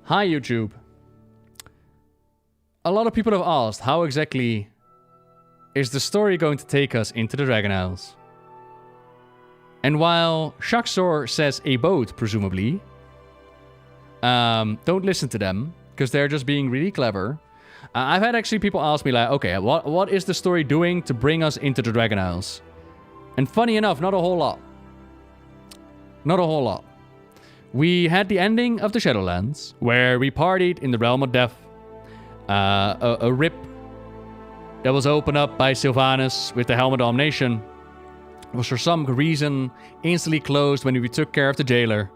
Hi, YouTube. A lot of people have asked, how exactly is the story going to take us into the Dragon Isles? And while Shaxor says a boat, presumably, don't listen to them, because they're just being really clever. I've had actually people ask me, like, okay, what is the story doing to bring us into the Dragon Isles? And funny enough, not a whole lot. Not a whole lot. We had the ending of the Shadowlands, where we partied in the Realm of Death. A rip that was opened up by Sylvanas with the Helm of Domination was for some reason instantly closed when we took care of the jailer.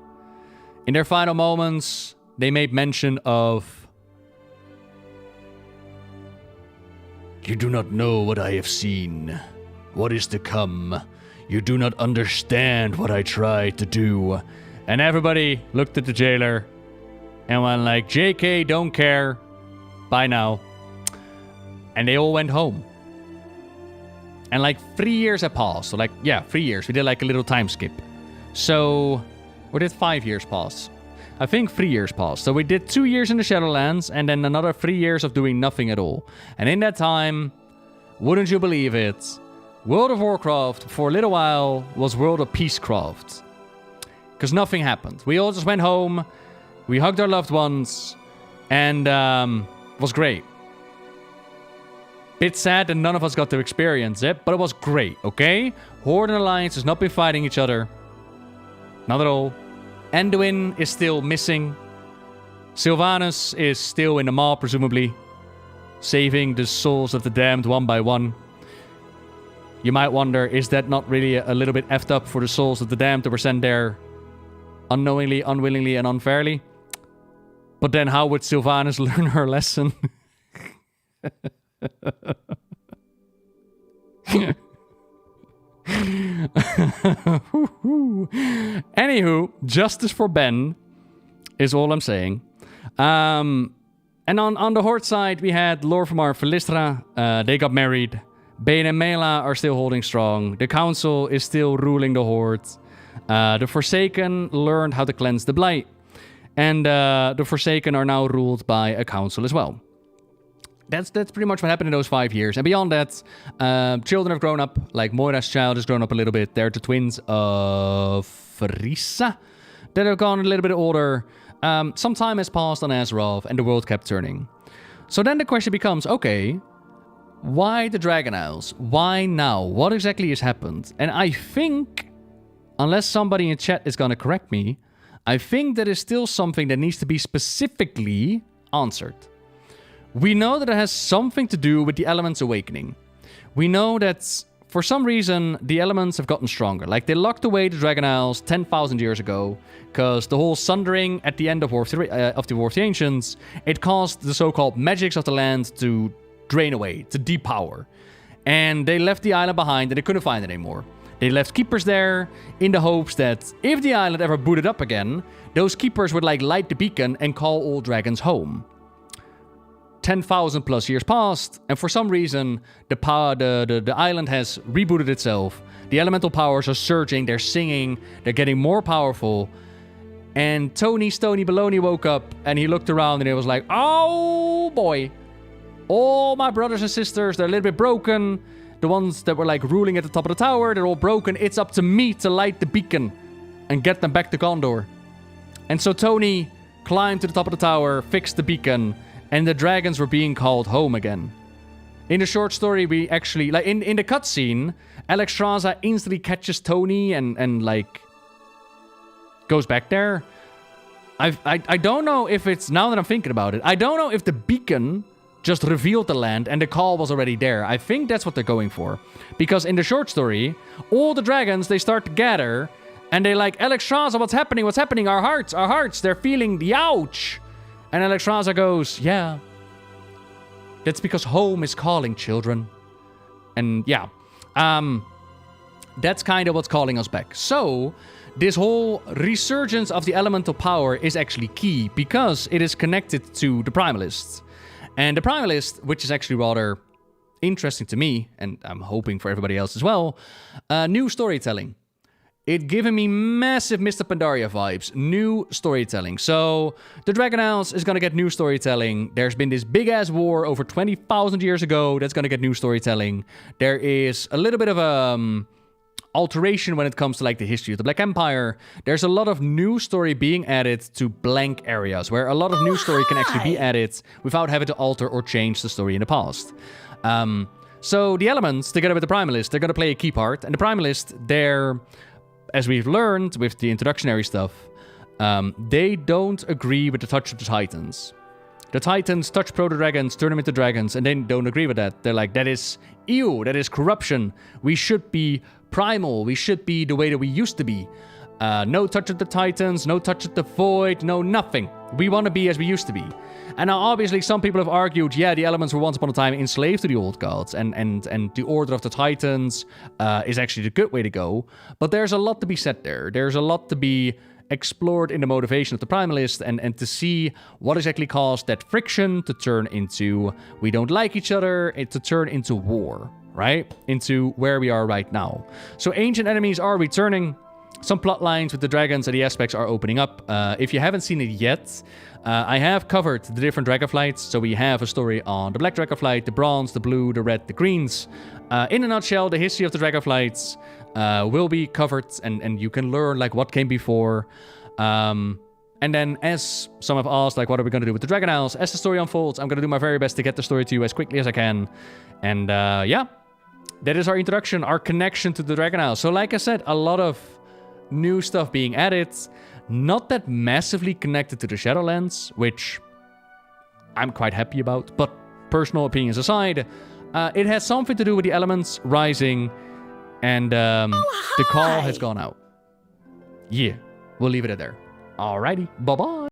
In their final moments, they made mention of, "You do not know what I have seen, what is to come. You do not understand what I tried to do." And everybody looked at the jailer and went like, "JK, don't care. Bye now." And they all went home. And like 3 years had passed. So 3 years. We did like a little time skip. So, or did 5 years pass? I think 3 years passed. So we did 2 years in the Shadowlands and then another 3 years of doing nothing at all. And in that time, wouldn't you believe it, World of Warcraft for a little while was World of Peacecraft. Because nothing happened. We all just went home, we hugged our loved ones, and it was great. Bit sad that none of us got to experience it, but it was great, okay? Horde and Alliance has not been fighting each other. Not at all. Anduin is still missing. Sylvanas is still in the maw, presumably, saving the souls of the damned one by one. You might wonder, is that not really a little bit effed up for the souls of the damned that were sent there unknowingly, unwillingly, and unfairly? But then how would Sylvanas learn her lesson? Anywho, justice for Ben is all I'm saying. And on the Horde side, we had Lor'Vemar and Philistra. They got married. Bane and Mela are still holding strong. The Council is still ruling the Horde. The Forsaken learned how to cleanse the Blight. And the Forsaken are now ruled by a council as well. That's pretty much what happened in those 5 years. And beyond that, children have grown up. Like Moira's child has grown up a little bit. They're the twins of Risa that have gone a little bit older. Some time has passed on Azeroth and the world kept turning. So then the question becomes, okay, why the Dragon Isles? Why now? What exactly has happened? And I think, unless somebody in chat is going to correct me, I think that is still something that needs to be specifically answered. We know that it has something to do with the elements awakening. We know that for some reason the elements have gotten stronger. Like they locked away the Dragon Isles 10,000 years ago because the whole sundering at the end of the War of the Ancients, it caused the so-called magics of the land to drain away, to depower. And they left the island behind and they couldn't find it anymore. They left keepers there in the hopes that if the island ever booted up again, those keepers would like light the beacon and call all dragons home. 10,000 plus years passed, and for some reason, the island has rebooted itself. The elemental powers are surging, they're singing, they're getting more powerful. And Tony Stony Baloney woke up and he looked around and he was like, oh boy, all my brothers and sisters, they're a little bit broken. The ones that were like ruling at the top of the tower, they're all broken. It's up to me to light the beacon and get them back to Gondor. And so Tony climbed to the top of the tower, fixed the beacon, and the dragons were being called home again. In the short story, we actually, like in the cutscene, Alexstrasza instantly catches Tony and like goes back there. I don't know if it's, now that I'm thinking about it, I don't know if the beacon just revealed the land and the call was already there. I think that's what they're going for. Because in the short story, all the dragons, they start to gather and they like, Alexstrasza, what's happening? What's happening? Our hearts, they're feeling the ouch. And Alexstrasza goes, yeah, that's because home is calling, children. And yeah, that's kind of what's calling us back. So this whole resurgence of the elemental power is actually key because it is connected to the Primalists. And the Primalist, which is actually rather interesting to me, and I'm hoping for everybody else as well, new storytelling. it giving me massive Mist of Pandaria vibes. New storytelling. So, the Dragon Isles is gonna get new storytelling. There's been this big-ass war over 20,000 years ago that's gonna get new storytelling. There is a little bit of alteration when it comes to like the history of the Black Empire. There's a lot of new story being added to blank areas, where a lot of new story can actually be added without having to alter or change the story in the past. So, the elements, together with the Primalist, they're gonna play a key part. And the Primalist, they're... as we've learned with the introductionary stuff, they don't agree with the touch of the Titans. The Titans touch proto-dragons, turn them into dragons, and they don't agree with that. They're like, that is ew, that is corruption. We should be primal. We should be the way that we used to be. No touch of the Titans, no touch of the Void, no nothing. We want to be as we used to be. And now, obviously, some people have argued, yeah, the elements were once upon a time enslaved to the old gods, and the Order of the Titans is actually the good way to go. But there's a lot to be said there. There's a lot to be explored in the motivation of the Primalist, and to see what exactly caused that friction to turn into we don't like each other, to turn into war, right? Into where we are right now. So ancient enemies are returning. Some plot lines with the dragons and the aspects are opening up. If you haven't seen it yet, I have covered the different Dragonflights. So we have a story on the Black Dragonflight, the Bronze, the Blue, the Red, the Greens. In a nutshell, the history of the Dragonflights will be covered, and you can learn like what came before. And then, as some have asked, like, what are we going to do with the Dragon Isles? As the story unfolds, I'm going to do my very best to get the story to you as quickly as I can. And yeah, that is our introduction, our connection to the Dragon Isles. So like I said, a lot of new stuff being added, not that massively connected to the Shadowlands, which I'm quite happy about, but personal opinions aside, it has something to do with the elements rising, and the call has gone out. Yeah, we'll leave it at there. Alrighty, bye-bye.